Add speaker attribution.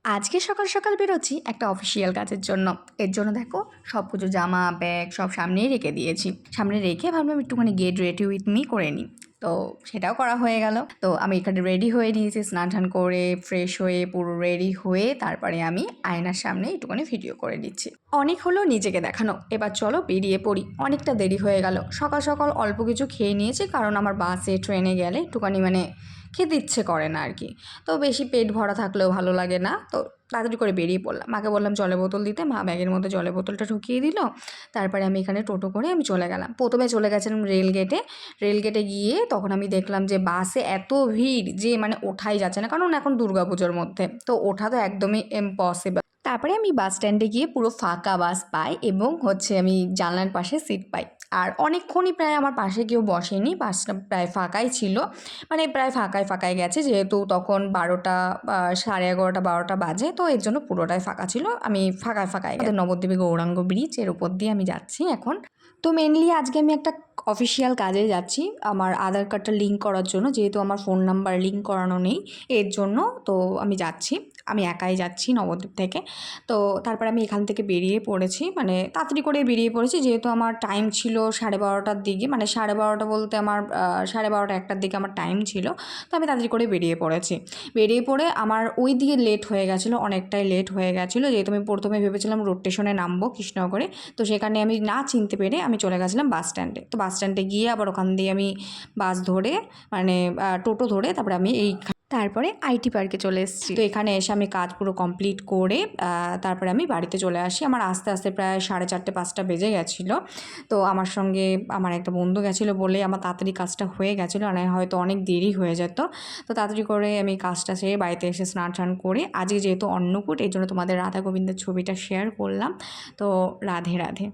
Speaker 1: আজকে সকাল সকাল বেরোচ্ছি একটা অফিসিয়াল কাজের জন্য। এর জন্য দেখো সব কিছু জামা ব্যাগ সব সামনেই রেখে দিয়েছি। সামনে রেখে ভাবলাম একটুখানি গেট রেডি উইথ মি করে নিই। তো সেটাও করা হয়ে গেল। তো আমি এখানে রেডি হয়ে নিয়েছি, স্নান টান করে ফ্রেশ হয়ে পুরো রেডি হয়ে তারপরে আমি আয়নার সামনে একটুখানি ভিডিও করে নিচ্ছি। অনেক হলো নিজেকে দেখানো, এবার চলো বেরিয়ে পড়ি। অনেকটা দেরি হয়ে গেল। সকাল সকাল অল্প কিছু খেয়ে নিয়েছি, কারণ আমার বাসে ট্রেনে গেলে একটুখানি খেতে ইচ্ছে করে না আর কি। তো বেশি পেট ভরা থাকলেও ভালো লাগে না। তো তাড়াতাড়ি করে বেরিয়ে পড়লাম। মাকে বললাম জলের বোতল দিতে, মা ব্যাগের মধ্যে জলের বোতলটা ঢুকিয়ে দিল। তারপরে আমি এখানে টোটো করে আমি চলে গেলাম। প্রথমে চলে গেছিলাম রেলগেটে। রেলগেটে গিয়ে তখন আমি দেখলাম যে বাসে এত ভিড় যে ওঠাই যাচ্ছে না, কারণ এখন দুর্গাপুজোর মধ্যে তো ওঠা তো একদমই ইম্পসিবল। তারপরে আমি বাস স্ট্যান্ডে গিয়ে পুরো ফাঁকা বাস পাই এবং আমি জানলার পাশে সিট পাই। আর অনেকক্ষণই প্রায় আমার পাশে কেউ বসেনি, বাসটা প্রায় ফাঁকাই ছিল। প্রায় ফাঁকায় ফাঁকায় গেছে, যেহেতু তখন 12টা 11:30 12টা বাজে, তো এর জন্য পুরোটাই ফাঁকা ছিল। আমি ফাঁকায় ফাঁকায় আমাদের নবদ্বীপে গৌরাঙ্গ ব্রিজ এর উপর দিয়ে আমি যাচ্ছি এখন। তো মেনলি আজকে আমি একটা অফিসিয়াল কাজে যাচ্ছি আমার আধার কার্ডটা লিঙ্ক করার জন্য, যেহেতু আমার ফোন নাম্বার লিঙ্ক করানো নেই এর জন্য। তো আমি যাচ্ছি, আমি একাই যাচ্ছি নবদ্বীপ থেকে। তো তারপরে আমি এখান থেকে বেরিয়ে পড়েছি, তাড়াতাড়ি করে বেরিয়ে পড়েছি, যেহেতু আমার টাইম ছিল 12:30টার দিকে, 12:30 বলতে আমার 12:30 1টার দিকে আমার টাইম ছিল। তো আমি তাড়াতাড়ি করে বেরিয়ে পড়েছি। বেরিয়ে পড়ে আমার ওই দিকে লেট হয়ে গেছিলো, অনেকটাই লেট হয়ে গেছিলো, যেহেতু আমি প্রথমে ভেবেছিলাম রোড স্টেশনে নামবো কৃষ্ণনগরে। তো সেখানে আমি না চিনতে পেরে আমি চলে গেছিলাম বাস স্ট্যান্ডে। তো বাস স্ট্যান্ডে গিয়ে আবার ওখান দিয়ে আমি বাস ধরে টোটো ধরে তারপরে আমি তারপরে আইটি পার্কে চলে এসেছি। তো এখানে এসে আমি কাজ পুরো কমপ্লিট করে তারপরে আমি বাড়িতে চলে আসি। আমার আস্তে আস্তে প্রায় 4:30 5টা বেজে গেছিলো। তো আমার সঙ্গে আমার একটা বন্ধু গেছিলো বলে আমার তাড়াতাড়ি কাজটা হয়ে গেছিলো, আর হয়তো অনেক দেরি হয়ে যেত। তো তাড়াতাড়ি করে আমি কাজটা সেরে বাড়িতে এসে স্নান টান করে, আজকে যেহেতু অন্নকূট এই জন্য তোমাদের রাধা গোবিন্দের ছবিটা শেয়ার করলাম। তো রাধে রাধে।